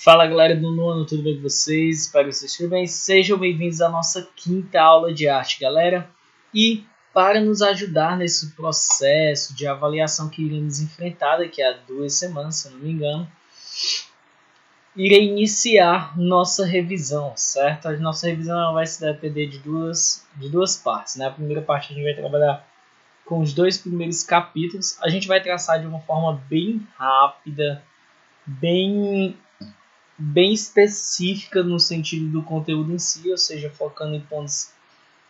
Fala galera do nono, tudo bem com vocês? Espero que vocês estejam bem. Sejam bem-vindos à nossa quinta aula de arte, galera. E para nos ajudar nesse processo de avaliação que iremos enfrentar daqui a 2 semanas, se eu não me engano, irei iniciar nossa revisão, certo? A nossa revisão vai se depender de duas partes, né? A primeira parte a gente vai trabalhar com os 2 primeiros capítulos. A gente vai traçar de uma forma bem rápida, bem específica no sentido do conteúdo em si, ou seja, focando em pontos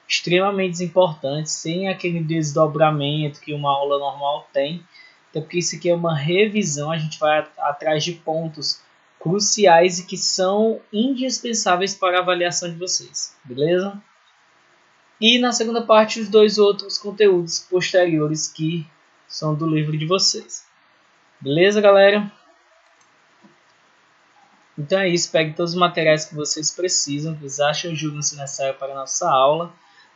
extremamente importantes, sem aquele desdobramento que uma aula normal tem. Até porque isso aqui é uma revisão, a gente vai atrás de pontos cruciais e que são indispensáveis para a avaliação de vocês, beleza? E na segunda parte, os 2 outros conteúdos posteriores que são do livro de vocês. Beleza, galera? Então é isso, pegue todos os materiais que vocês precisam, que vocês acham e julgam se necessário para a nossa aula.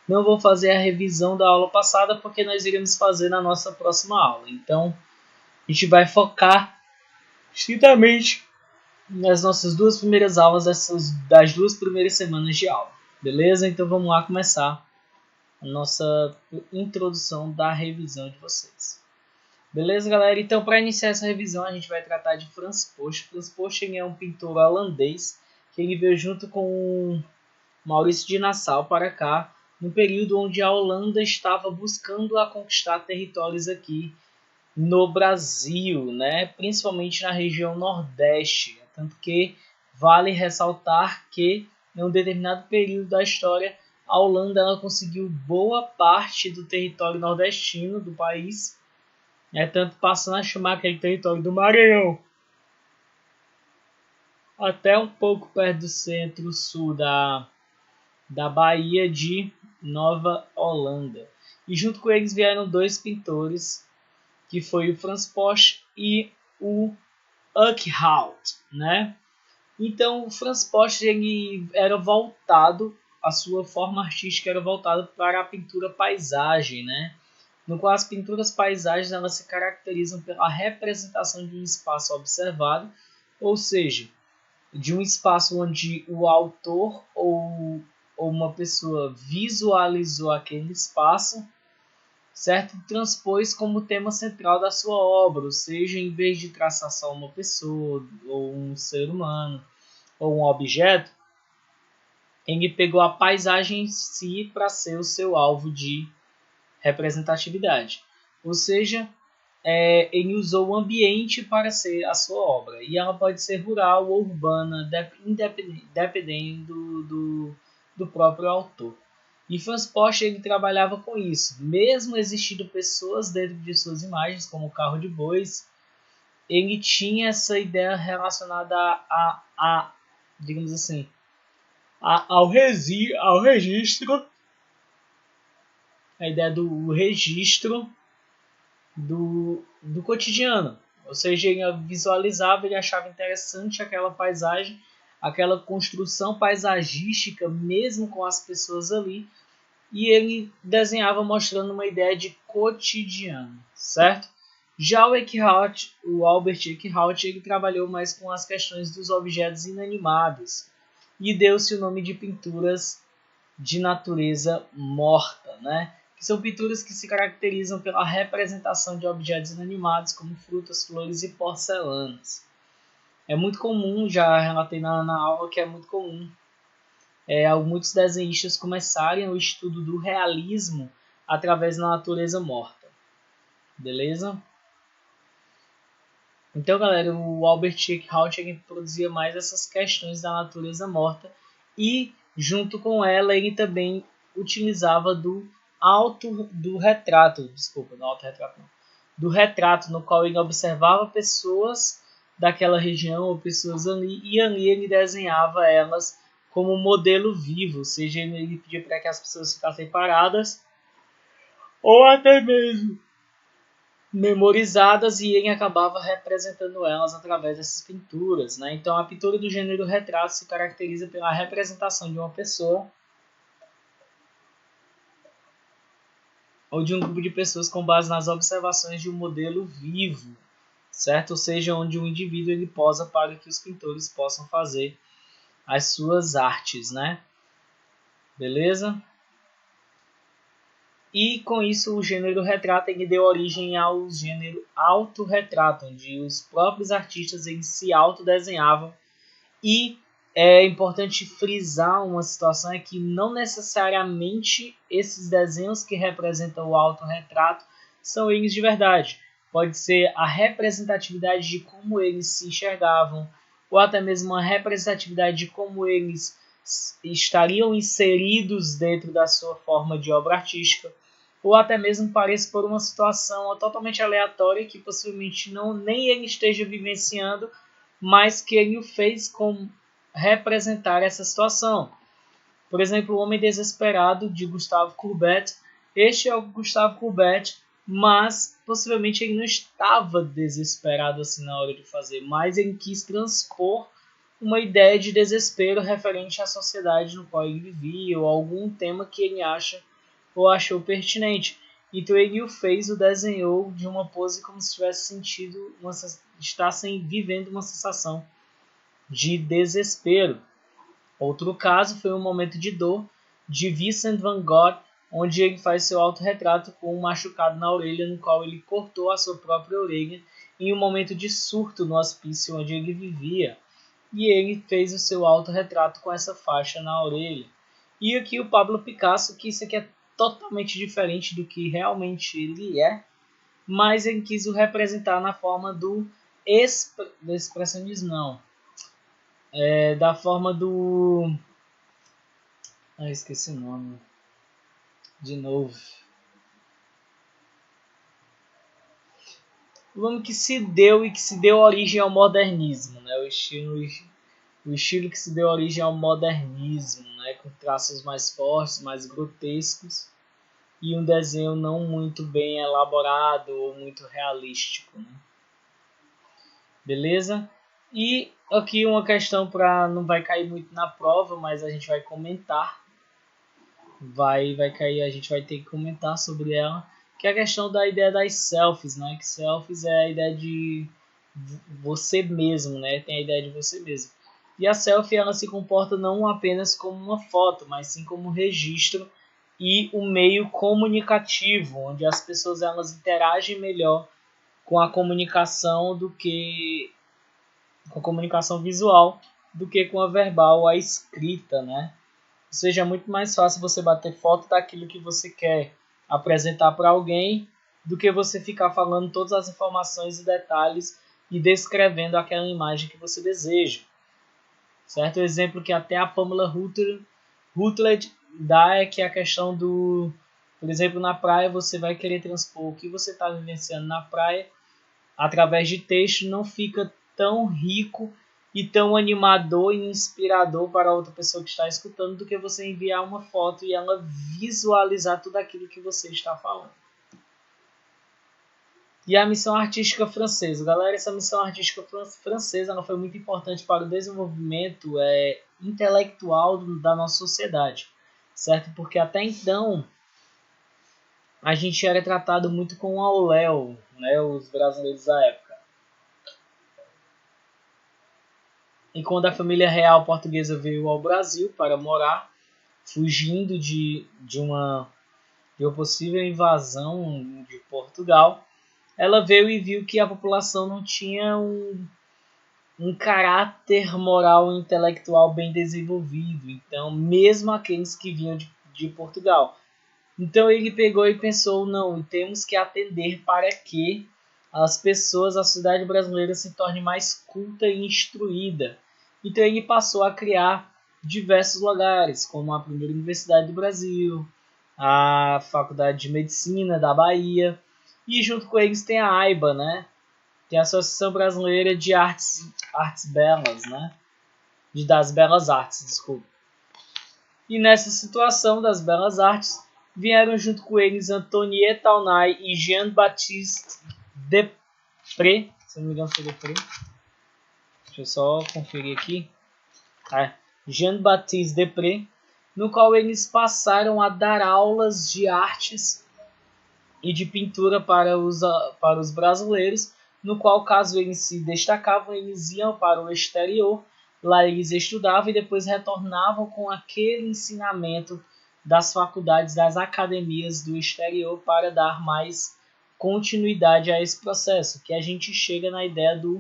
Não vou fazer a revisão da aula passada, porque nós iremos fazer na nossa próxima aula. Então, a gente vai focar estritamente nas nossas 2 primeiras aulas das 2 primeiras semanas de aula. Beleza? Então vamos lá começar a nossa introdução da revisão de vocês. Beleza, galera? Então, para iniciar essa revisão, a gente vai tratar de Frans Post. Frans Post é um pintor holandês que ele veio junto com Maurício de Nassau para cá, no período onde a Holanda estava buscando a conquistar territórios aqui no Brasil, né? Principalmente na região Nordeste. Tanto que vale ressaltar que, em um determinado período da história, a Holanda ela conseguiu boa parte do território nordestino do país, tanto passando a chamar aquele território do Maranhão até um pouco perto do centro-sul da Bahia de Nova Holanda. E junto com eles vieram 2 pintores, que foi o Frans Post e o Urquhart, né? Então, o Frans Post ele era voltado, a sua forma artística era voltada para a pintura paisagem, né? No qual as pinturas paisagens elas se caracterizam pela representação de um espaço observado, ou seja, de um espaço onde o autor ou uma pessoa visualizou aquele espaço, certo? Transpôs como tema central da sua obra, ou seja, em vez de traçar só uma pessoa, ou um ser humano, ou um objeto, ele pegou a paisagem em si para ser o seu alvo de representatividade. Ou seja, ele usou o ambiente para ser a sua obra. E ela pode ser rural ou urbana, dependendo do próprio autor. E Frans Post ele trabalhava com isso. Mesmo existindo pessoas dentro de suas imagens, como o carro de bois, ele tinha essa ideia relacionada a digamos assim, ao registro, a ideia do registro do cotidiano. Ou seja, ele visualizava, ele achava interessante aquela paisagem, aquela construção paisagística, mesmo com as pessoas ali, e ele desenhava mostrando uma ideia de cotidiano, certo? Já o Albert Eckhout, ele trabalhou mais com as questões dos objetos inanimados e deu-se o nome de pinturas de natureza morta, né? Que são pinturas que se caracterizam pela representação de objetos inanimados como frutas, flores e porcelanas. É muito comum, já relatei na aula que é muito comum muitos desenhistas começarem o estudo do realismo através da natureza morta. Beleza? Então, galera, o Albert Eckhout produzia mais essas questões da natureza morta e, junto com ela, ele também utilizava do retrato, do retrato, no qual ele observava pessoas daquela região ou pessoas ali, e ali ele desenhava elas como modelo vivo, ou seja, ele pedia para que as pessoas ficassem paradas ou até mesmo memorizadas, e ele acabava representando elas através dessas pinturas, né? Então a pintura do gênero retrato se caracteriza pela representação de uma pessoa ou de um grupo de pessoas com base nas observações de um modelo vivo, certo? Ou seja, onde o indivíduo ele posa para que os pintores possam fazer as suas artes, né? Beleza? E com isso o gênero retrato ele deu origem ao gênero autorretrato, onde os próprios artistas eles se autodesenhavam. E é importante frisar uma situação é que não necessariamente esses desenhos que representam o autorretrato são eles de verdade. Pode ser a representatividade de como eles se enxergavam, ou até mesmo a representatividade de como eles estariam inseridos dentro da sua forma de obra artística, ou até mesmo pareça por uma situação totalmente aleatória que possivelmente nem ele esteja vivenciando, mas que ele o fez com representar essa situação. Por exemplo, O Homem Desesperado, de Gustave Courbet. Este é o Gustave Courbet, mas possivelmente ele não estava desesperado assim na hora de fazer, mas ele quis transpor uma ideia de desespero referente à sociedade no qual ele vivia, ou algum tema que ele acha ou achou pertinente. Então ele o fez, o desenhou de uma pose como se tivesse sentido, estassem vivendo uma sensação de desespero. Outro caso foi Um Momento de Dor, de Vincent van Gogh, onde ele faz seu autorretrato com um machucado na orelha, no qual ele cortou a sua própria orelha em um momento de surto no hospício onde ele vivia. E ele fez o seu autorretrato com essa faixa na orelha. E aqui o Pablo Picasso, que isso aqui é totalmente diferente do que realmente ele é, mas ele quis o representar na forma do expressionismo, não. Da forma do... esqueci o nome. De novo. O nome que se deu e que se deu origem ao modernismo, né? O estilo que se deu origem ao modernismo, né? Com traços mais fortes, mais grotescos e um desenho não muito bem elaborado ou muito realístico, né? Beleza? E aqui uma questão para não vai cair muito na prova, mas a gente vai comentar. Vai cair, a gente vai ter que comentar sobre ela, que é a questão da ideia das selfies, né? Que selfies é a ideia de você mesmo, né? Tem a ideia de você mesmo. E a selfie ela se comporta não apenas como uma foto, mas sim como um registro e um meio comunicativo, onde as pessoas elas interagem melhor com a comunicação do que com a comunicação visual do que com a verbal, a escrita, né? Ou seja, é muito mais fácil você bater foto daquilo que você quer apresentar para alguém do que você ficar falando todas as informações e detalhes e descrevendo aquela imagem que você deseja. Certo? O exemplo que até a Pamela Rutledge dá é que a questão do... Por exemplo, na praia você vai querer transpor o que você está vivenciando na praia através de texto, não fica tão rico e tão animador e inspirador para outra pessoa que está escutando do que você enviar uma foto e ela visualizar tudo aquilo que você está falando. E a missão artística francesa. Galera, essa missão artística francesa ela foi muito importante para o desenvolvimento intelectual da nossa sociedade, certo? Porque até então a gente era tratado muito com o auléu, né, os brasileiros da época. E quando a família real portuguesa veio ao Brasil para morar, fugindo de uma possível invasão de Portugal, ela veio e viu que a população não tinha um caráter moral e intelectual bem desenvolvido. Então, mesmo aqueles que vinham de Portugal. Então, ele pegou e pensou, não, temos que atender para que as pessoas, a sociedade brasileira se torne mais culta e instruída. Então ele passou a criar diversos lugares, como a primeira Universidade do Brasil, a Faculdade de Medicina da Bahia, e junto com eles tem a AIBA, né? Tem a Associação Brasileira de Artes Belas, né? Das Belas Artes, desculpa. E nessa situação das Belas Artes, vieram junto com eles Antoniette Aulnay e Jean-Baptiste Depré, se não me engano foi Depré. Deixa eu só conferir aqui. Jean-Baptiste Depré, no qual eles passaram a dar aulas de artes e de pintura para os brasileiros, no qual, caso eles se destacavam, eles iam para o exterior, lá eles estudavam e depois retornavam com aquele ensinamento das faculdades, das academias do exterior para dar mais continuidade a esse processo, que a gente chega na ideia do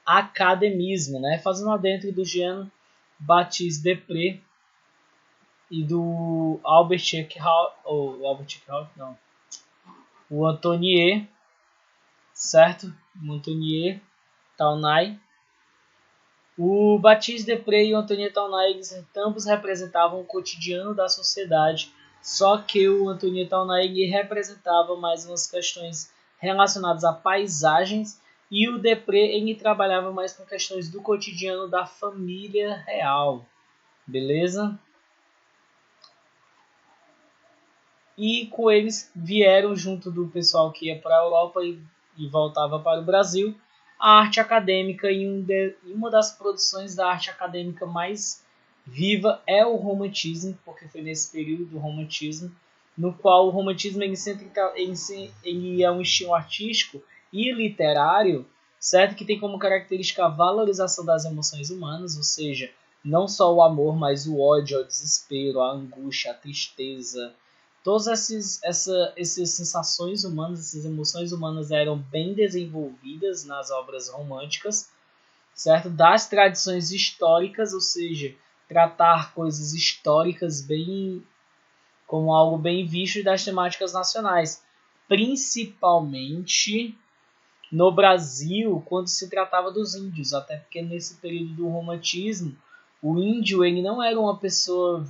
academismo, né? Fazendo adentro do Jean-Baptiste Depré e do Albert Eckhout, ou Albert Eckhout, não, o Antonier, certo? O Antonier Taunay. O Baptiste Depré e o Antonier Taunay, eles ambos representavam o cotidiano da sociedade, só que o Antonier Taunay representava mais umas questões relacionadas a paisagens e o Depré ele trabalhava mais com questões do cotidiano da família real, beleza? E com eles vieram, junto do pessoal que ia para a Europa e voltava para o Brasil, a arte acadêmica, e uma das produções da arte acadêmica mais viva é o romantismo, porque foi nesse período do romantismo, no qual o romantismo ele é um estilo artístico e literário, certo? Que tem como característica a valorização das emoções humanas, ou seja, não só o amor, mas o ódio, o desespero, a angústia, a tristeza. Todas essas sensações humanas, essas emoções humanas eram bem desenvolvidas nas obras românticas, certo? Das tradições históricas, ou seja, tratar coisas históricas bem como algo bem visto, e das temáticas nacionais, principalmente no Brasil, quando se tratava dos índios, até porque nesse período do romantismo, o índio ele não era uma pessoa,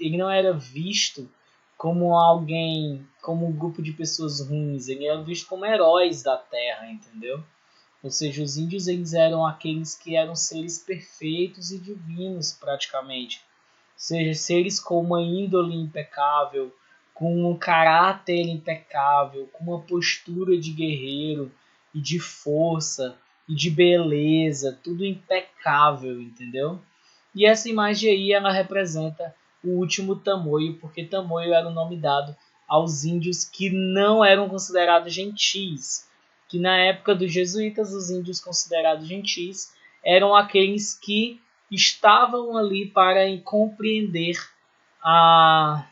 ele não era visto como alguém, como um grupo de pessoas ruins, ele era visto como heróis da terra, entendeu? Ou seja, os índios eles eram aqueles que eram seres perfeitos e divinos praticamente, seja, seres com uma índole impecável, com um caráter impecável, com uma postura de guerreiro e de força e de beleza, tudo impecável, entendeu? E essa imagem aí ela representa o último Tamoio, porque Tamoio era o nome dado aos índios que não eram considerados gentis, que na época dos jesuítas os índios considerados gentis eram aqueles que estavam ali para compreender a,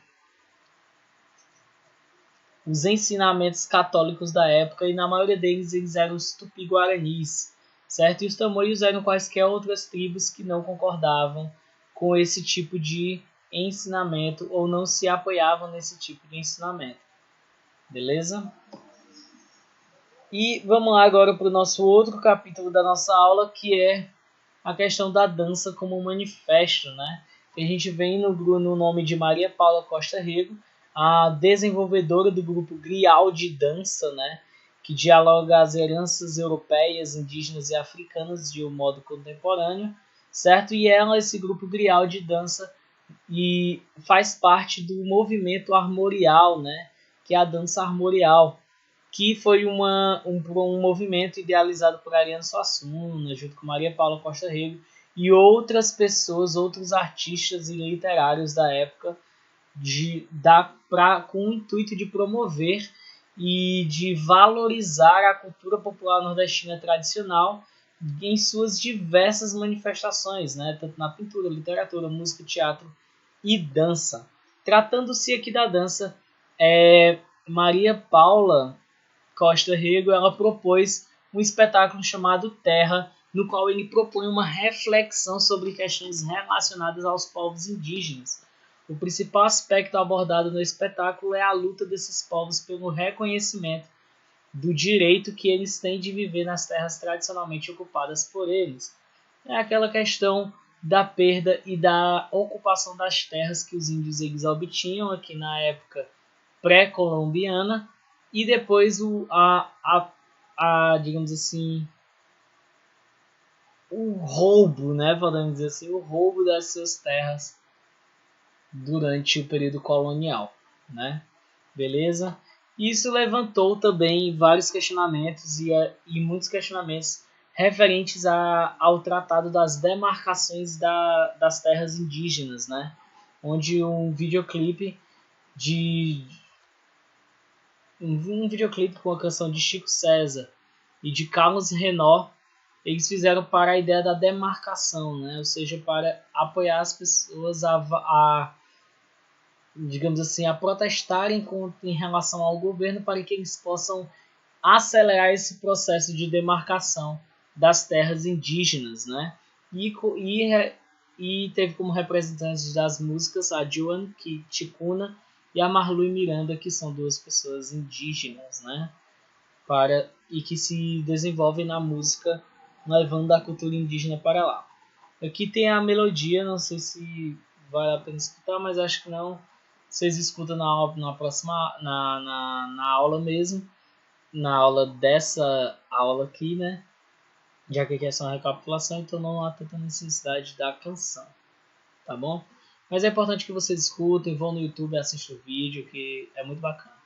os ensinamentos católicos da época, e na maioria deles eles eram os tupi-guaranis, certo? E os tamoios eram quaisquer outras tribos que não concordavam com esse tipo de ensinamento ou não se apoiavam nesse tipo de ensinamento, beleza? E vamos lá agora para o nosso outro capítulo da nossa aula, que é a questão da dança como manifesto, né? A gente vem no nome de Maria Paula Costa Rego, a desenvolvedora do grupo Grial de Dança, né? Que dialoga as heranças europeias, indígenas e africanas de um modo contemporâneo, certo? E ela, esse grupo Grial de Dança, e faz parte do movimento armorial, né? Que é a dança armorial, que foi um movimento idealizado por Ariano Suassuna, junto com Maria Paula Costa Rego e outras pessoas, outros artistas e literários da época, com o intuito de promover e de valorizar a cultura popular nordestina tradicional em suas diversas manifestações, né? Tanto na pintura, literatura, música, teatro e dança. Tratando-se aqui da dança, Maria Paula Costa Rego ela propôs um espetáculo chamado Terra, no qual ele propõe uma reflexão sobre questões relacionadas aos povos indígenas. O principal aspecto abordado no espetáculo é a luta desses povos pelo reconhecimento do direito que eles têm de viver nas terras tradicionalmente ocupadas por eles. É aquela questão da perda e da ocupação das terras que os índios eles obtinham aqui na época pré-colombiana, e depois digamos assim, o roubo, né, podemos dizer assim, o roubo das suas terras durante o período colonial, né? Beleza? Isso levantou também vários questionamentos e muitos questionamentos referentes ao Tratado das Demarcações das Terras Indígenas, né? Onde um videoclipe de um videoclipe com a canção de Chico César e de Carlos Renoir, eles fizeram para a ideia da demarcação, né? Ou seja, para apoiar as pessoas digamos assim, a protestarem em relação ao governo para que eles possam acelerar esse processo de demarcação das terras indígenas, né? E teve como representantes das músicas a Joan Ticuna e a Marlui Miranda, que são duas pessoas indígenas, né? E que se desenvolvem na música, levando a cultura indígena para lá. Aqui tem a melodia, não sei se vale a pena escutar, mas acho que não. Vocês escutam na próxima, na aula mesmo, na aula dessa aula aqui, né? Já que aqui é só uma recapitulação, então não há tanta necessidade da canção, tá bom? Mas é importante que vocês escutem, vão no YouTube, assistam o vídeo, que é muito bacana.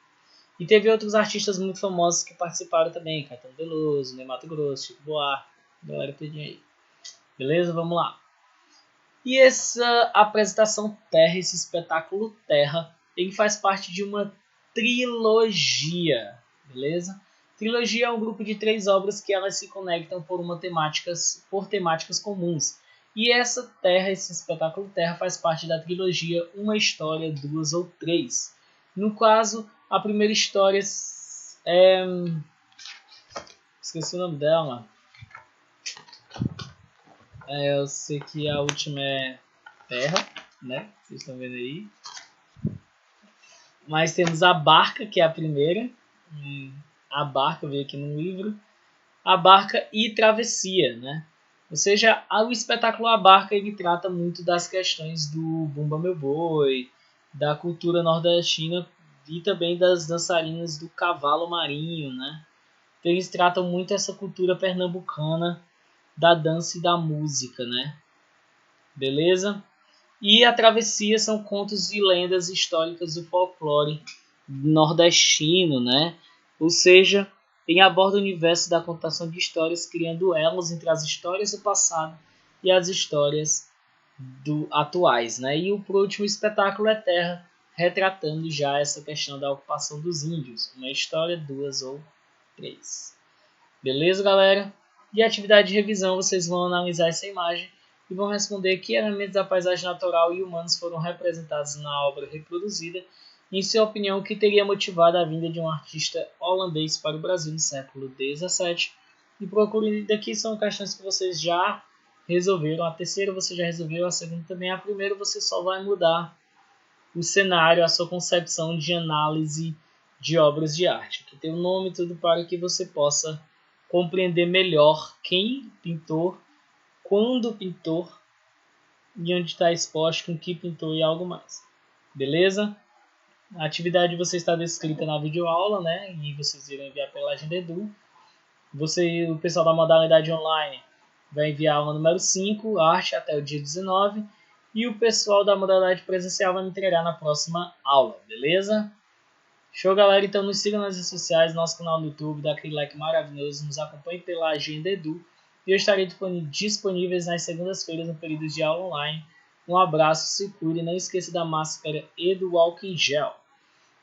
E teve outros artistas muito famosos que participaram também, Caetano Veloso, Ney Matogrosso, Chico Buarque, galera tudinho aí. Beleza? Vamos lá. E essa apresentação Terra, esse espetáculo Terra, ele faz parte de uma trilogia, beleza? Trilogia é um grupo de 3 obras que elas se conectam por temáticas comuns. E essa Terra, esse espetáculo Terra, faz parte da trilogia Uma História, Duas ou Três. No caso, a primeira história é... esqueci o nome dela. Eu sei que a última é Terra, né? Vocês estão vendo aí. Mas temos a Barca, que é a primeira. A Barca, veio aqui no livro. A Barca e Travessia, né? Ou seja, o espetáculo A Barca ele trata muito das questões do Bumba Meu Boi, da cultura nordestina e também das dançarinas do cavalo marinho, né? Então eles tratam muito essa cultura pernambucana da dança e da música, né? Beleza? E a Travessia são contos e lendas históricas do folclore nordestino, né? Ou seja, ele aborda o universo da contação de histórias, criando elos entre as histórias do passado e as histórias atuais, né? E o último espetáculo é Terra, retratando já essa questão da ocupação dos índios. Uma história, duas ou três. Beleza, galera? E a atividade de revisão, vocês vão analisar essa imagem e vão responder que elementos da paisagem natural e humanos foram representados na obra reproduzida e, em sua opinião, o que teria motivado a vinda de um artista holandês para o Brasil no século XVII. E procurem, daqui são questões que vocês já resolveram. A terceira você já resolveu, a segunda também. A primeira você só vai mudar o cenário, a sua concepção de análise de obras de arte, que tem o nome e tudo para que você possa compreender melhor quem pintou, quando pintou e onde está exposto, com que pintou e algo mais. Beleza? A atividade você está descrita na videoaula, né? E vocês irão enviar pela Agenda Edu. O pessoal da modalidade online vai enviar a aula número 5, arte, até o dia 19. E o pessoal da modalidade presencial vai me entregar na próxima aula, beleza? Show, galera. Então nos sigam nas redes sociais, nosso canal no YouTube, dá aquele like maravilhoso, nos acompanhe pela Agenda Edu. E eu estarei disponíveis nas segundas-feiras no período de aula online. Um abraço, se cuide, não esqueça da máscara e do álcool em gel.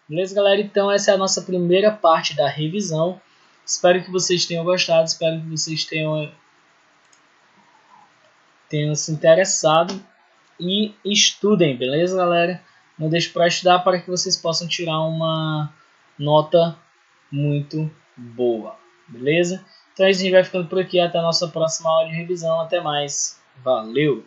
Beleza, galera? Então essa é a nossa primeira parte da revisão. Espero que vocês tenham gostado, espero que vocês tenham se interessado e estudem, beleza, galera? Não deixe para estudar para que vocês possam tirar uma nota muito boa, beleza? Então a gente vai ficando por aqui, até a nossa próxima aula de revisão. Até mais, valeu!